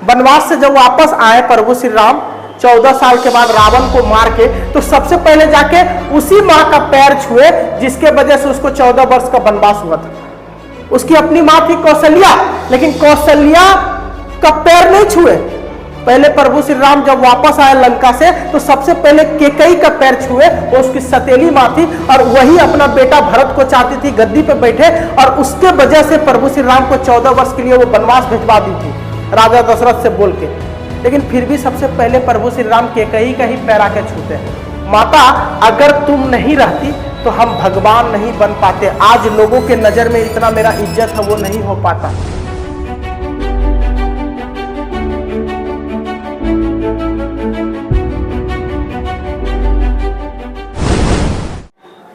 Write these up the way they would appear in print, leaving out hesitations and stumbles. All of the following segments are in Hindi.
वनवास से जब वापस आए प्रभु श्री राम 14 साल के बाद रावण को मार के, तो सबसे पहले जाके उसी माँ का पैर छुए जिसके वजह से उसको 14 वर्ष का वनवास हुआ था। उसकी अपनी माँ थी कौशल्या, लेकिन कौशल्या का पैर नहीं छुए। पहले प्रभु श्री राम जब वापस आए लंका से, तो सबसे पहले केकई का पैर छुए। वो उसकी सतीली माँ थी और वही अपना बेटा भरत को चाहती थी गद्दी पे बैठे, और उसके वजह से प्रभु श्री राम को 14 वर्ष के लिए वो वनवास भिजवा दी थी राजा दशरथ से बोल के। लेकिन फिर भी सबसे पहले प्रभु श्री राम केकई का ही पैर आके छूते हैं। माता, अगर तुम नहीं रहती तो हम भगवान नहीं बन पाते। आज लोगों के नजर में इतना मेरा इज्जत है वो नहीं हो पाता।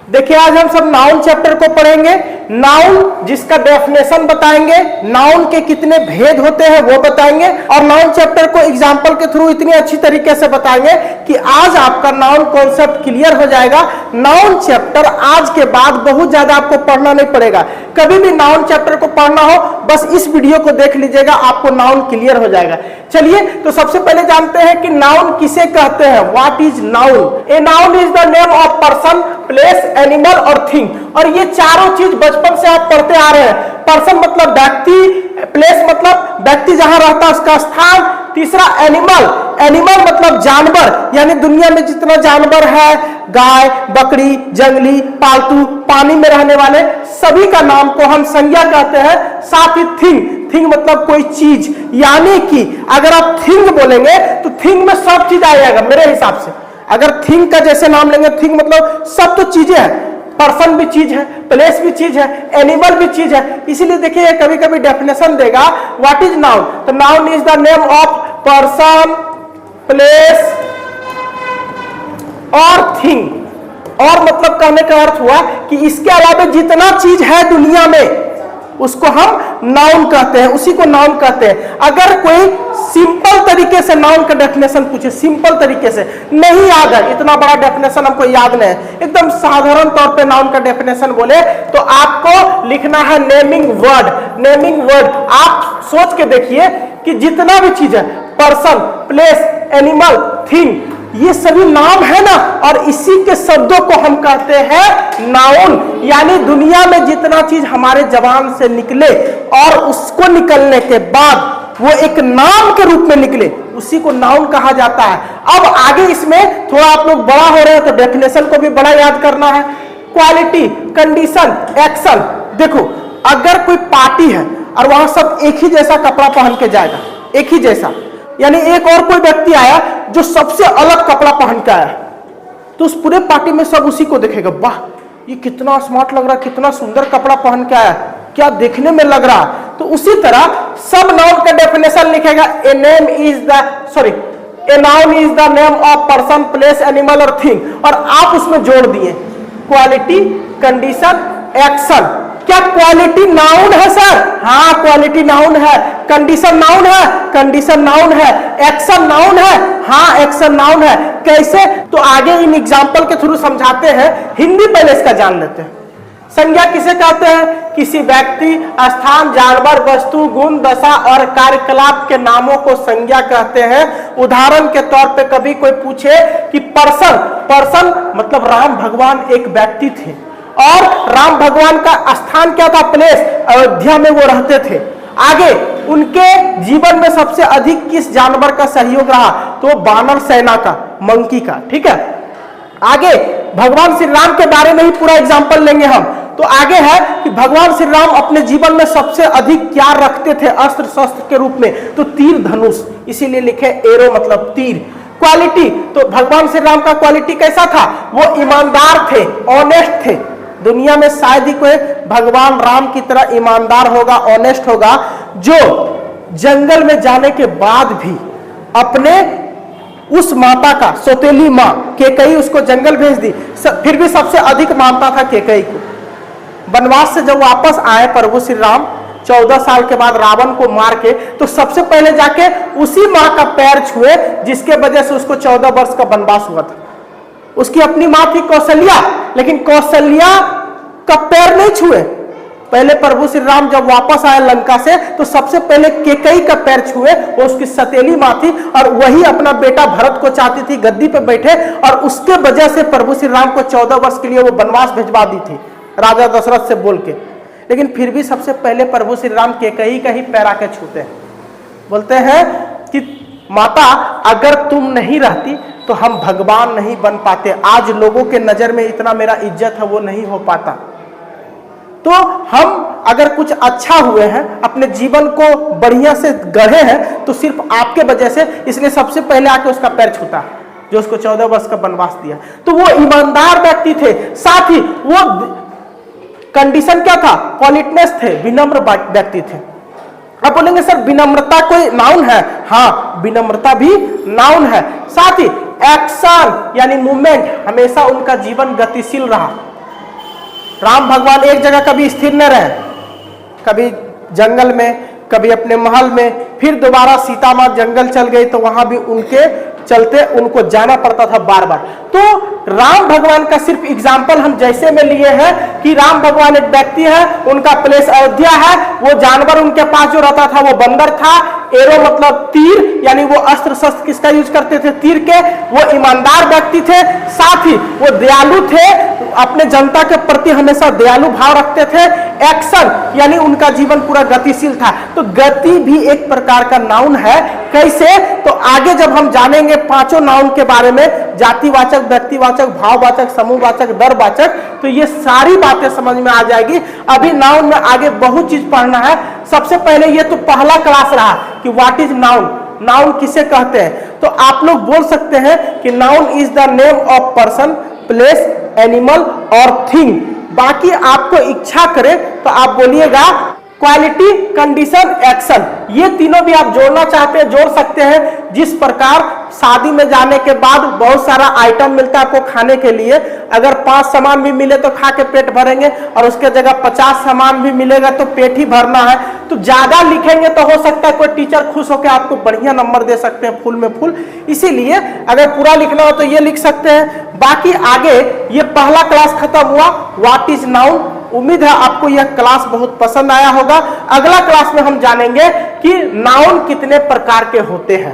देखिए, आज हम सब नाउन चैप्टर को पढ़ेंगे। नाउन जिसका डेफिनेशन बताएंगे, नाउन के कितने भेद होते हैं वो बताएंगे, और नाउन चैप्टर को एग्जांपल के थ्रू इतनी अच्छी तरीके से बताएंगे कि आज आपका नाउन कॉन्सेप्ट क्लियर हो जाएगा। नाउन चैप्टर आज के बाद बहुत ज्यादा आपको पढ़ना नहीं पड़ेगा। कभी भी नाउन चैप्टर को पढ़ना हो बस इस वीडियो को देख लीजिएगा, आपको नाउन क्लियर हो जाएगा। चलिए, तो सबसे पहले जानते हैं कि नाउन किसे कहते हैं। What is noun? A noun is the name of person, place, animal और थिंग। और ये चारों चीज बचपन से आप पढ़ते आ रहे हैं। पर्सन मतलब व्यक्ति, प्लेस मतलब व्यक्ति जहां रहता है उसका स्थान, तीसरा एनिमल, एनिमल मतलब जानवर, यानी दुनिया में जितना जानवर है, गाय, बकरी, जंगली, पालतू, पानी में रहने वाले, सभी का नाम को हम संज्ञा कहते हैं। साथ ही थिंग, थिंग मतलब कोई चीज, यानी कि अगर आप थिंग बोलेंगे तो थिंग में सब चीज आ जाएगा मेरे हिसाब से। अगर थिंग का जैसे नाम लेंगे, थिंग मतलब सब तो चीजें हैं। पर्सन भी चीज है, प्लेस भी चीज है, एनिमल भी चीज है। इसीलिए देखिए कभी कभी डेफिनेशन देगा, व्हाट इज नाउन? तो noun is the name of person, place और थिंग। और मतलब कहने का अर्थ हुआ कि इसके अलावा जितना चीज है दुनिया में उसको हम नाउन कहते हैं, उसी को नाउन कहते हैं। अगर कोई सिंपल तरीके से नाउन का डेफिनेशन पूछे, सिंपल तरीके से, नहीं याद है, इतना बड़ा डेफिनेशन हमको याद नहीं है, एकदम साधारण तौर पे नाउन का डेफिनेशन बोले तो आपको लिखना है नेमिंग वर्ड। नेमिंग वर्ड आप सोच के देखिए कि जितना भी चीज है, पर्सन, प्लेस, एनिमल, थिंग, ये सभी नाम है ना, और इसी के शब्दों को हम कहते हैं नाउन। यानी दुनिया में जितना चीज हमारे जबान से निकले और उसको निकलने के बाद वो एक नाम के रूप में निकले, उसी को नाउन कहा जाता है। अब आगे इसमें थोड़ा आप लोग बड़ा हो रहे हैं तो डेफिनेशन को भी बड़ा याद करना है। Quality, condition, action. देखो, अगर कोई पार्टी है और वहां सब एक ही जैसा कपड़ा पहन के जाएगा, एक ही जैसा, यानी एक और कोई व्यक्ति आया जो सबसे अलग कपड़ा पहन के आया, तो उस पूरे पार्टी में सब उसी को देखेगा, वाह ये कितना स्मार्ट लग रहा है, कितना सुंदर कपड़ा पहन के आया, क्या देखने में लग रहा है। तो उसी तरह सब नाउन का डेफिनेशन लिखेगा, a noun is the name of person, place, animal और थिंग। और आप उसमें जोड़ दिए क्वालिटी, कंडीशन, एक्शन। क्या क्वालिटी नाउन है सर? हाँ, क्वालिटी नाउन है। कंडीशन नाउन है? कंडीशन नाउन है। एक्शन नाउन है? हाँ, एक्शन नाउन है। कैसे? तो आगे इन एग्जांपल के थ्रू समझाते हैं। हिंदी पहले इसका जान लेते हैं। संज्ञा किसे कहते हैं? किसी व्यक्ति, स्थान, जानवर, वस्तु, गुण, दशा और कार्यकलाप के नामों को संज्ञा कहते हैं। उदाहरण के तौर पे कभी कोई पूछे कि पर्सन, पर्सन मतलब राम भगवान एक व्यक्ति थे, और राम भगवान का स्थान क्या था? प्लेस, अयोध्या में वो रहते थे। आगे उनके जीवन में सबसे अधिक किस जानवर का सहयोग रहा? तो वानर सेना का, मंकी का। ठीक है, आगे भगवान श्री राम के बारे में ही पूरा एग्जांपल लेंगे हम। तो आगे है कि भगवान श्री राम अपने जीवन में सबसे अधिक क्या रखते थे अस्त्र शस्त्र के रूप में? तो तीर, धनुष, इसीलिए लिखे एरो मतलब तीर। क्वालिटी, तो भगवान श्री राम का क्वालिटी कैसा था? वो ईमानदार थे, ऑनेस्ट थे। दुनिया में शायद ही कोई भगवान राम की तरह ईमानदार होगा, ऑनेस्ट होगा, जो जंगल में जाने के बाद भी अपने उस माता का, सौतेली माँ केकई उसको जंगल भेज दी, फिर भी सबसे अधिक मानता था केकई को। वनवास से जब वापस आए प्रभु श्री राम 14 साल के बाद रावण को मार के, तो सबसे पहले जाके उसी माँ का पैर छुए जिसके वजह से उसको 14 वर्ष का वनवास हुआ था। उसकी अपनी माँ थी कौशल्या, लेकिन कौशल्या का पैर नहीं छुए, पहले प्रभु श्री राम जब वापस आए लंका से तो सबसे पहले केकई का पैर छुए, वो उसकी सतीली माँ थी और वही अपना बेटा भरत को चाहती थी गद्दी पे बैठे, और उसके वजह से प्रभु श्री राम को 14 वर्ष के लिए वो वनवास भिजवा दी थी राजा दशरथ से बोल के। लेकिन फिर भी सबसे पहले प्रभु श्री राम केकई का ही पैर आके छूते हैं, बोलते हैं कि माता अगर तुम नहीं रहती तो हम भगवान नहीं बन पाते, आज लोगों के नजर में इतना मेरा इज्जत है वो नहीं हो पाता, तो हम अगर कुछ अच्छा हुए हैं, अपने जीवन को बढ़िया से गढ़े हैं तो सिर्फ आपके वजह से, इसलिए सबसे पहले आके उसका पैर छूता जो उसको 14 वर्ष का वनवास दिया। तो वो ईमानदार व्यक्ति थे, साथ ही वो कंडीशन क्या था, पॉलिटनेस थे, विनम्र व्यक्ति थे। आप बोलेंगे सर विनम्रता कोई नाउन है? हाँ, विनम्रता भी नाउन है। साथ ही एक्शन यानी मूवमेंट, हमेशा उनका जीवन गतिशील रहा। राम भगवान एक जगह कभी स्थिर न रहे, कभी जंगल में, कभी अपने महल में, फिर दोबारा सीता माँ जंगल चल गई तो वहां भी उनके चलते उनको जाना पड़ता था बार बार। तो राम भगवान का सिर्फ एग्जाम्पल हम जैसे में लिए हैं कि राम भगवान एक व्यक्ति है, उनका प्लेस अयोध्या है, वो जानवर उनके पास जो रहता था वो बंदर था, एरो मतलब तीर, यानी वो अस्त्र शस्त्र किसका यूज करते थे, तीर के। वो ईमानदार व्यक्ति थे, साथ ही वो दयालु थे, अपने जनता के प्रति हमेशा दयालु भाव रखते थे। एक्शन यानी उनका जीवन पूरा गतिशील था। तो गति भी एक प्रकार का नाउन है। कैसे? तो आगे जब हम जानेंगे पांचों नाउन के बारे में, जातिवाचक, व्यक्तिवाचक, भाववाचक, समूहवाचक, दरवाचक, तो ये सारी बातें समझ में आ जाएगी। अभी नाउन में आगे बहुत चीज पढ़ना है। सबसे पहले ये तो पहला क्लास रहा कि व्हाट इज नाउन, नाउन किसे कहते हैं। तो आप लोग बोल सकते हैं कि noun is the name of person, place, animal और थिंग। बाकी आपको इच्छा करे तो आप बोलिएगा क्वालिटी, कंडीशन, एक्शन, ये तीनों भी आप जोड़ना चाहते हैं जोड़ सकते हैं। जिस प्रकार शादी में जाने के बाद बहुत सारा आइटम मिलता है आपको खाने के लिए, अगर 5 सामान भी मिले तो खा के पेट भरेंगे, और उसके जगह 50 सामान भी मिलेगा तो पेट ही भरना है। तो ज्यादा लिखेंगे तो हो सकता है कोई टीचर खुश होकर आपको बढ़िया नंबर दे सकते हैं, फुल में फुल। इसीलिए अगर पूरा लिखना हो तो ये लिख सकते हैं। बाकी आगे ये पहला क्लास खत्म हुआ, व्हाट इज नाउन। उम्मीद है आपको यह क्लास बहुत पसंद आया होगा। अगला क्लास में हम जानेंगे कि नाउन कितने प्रकार के होते हैं।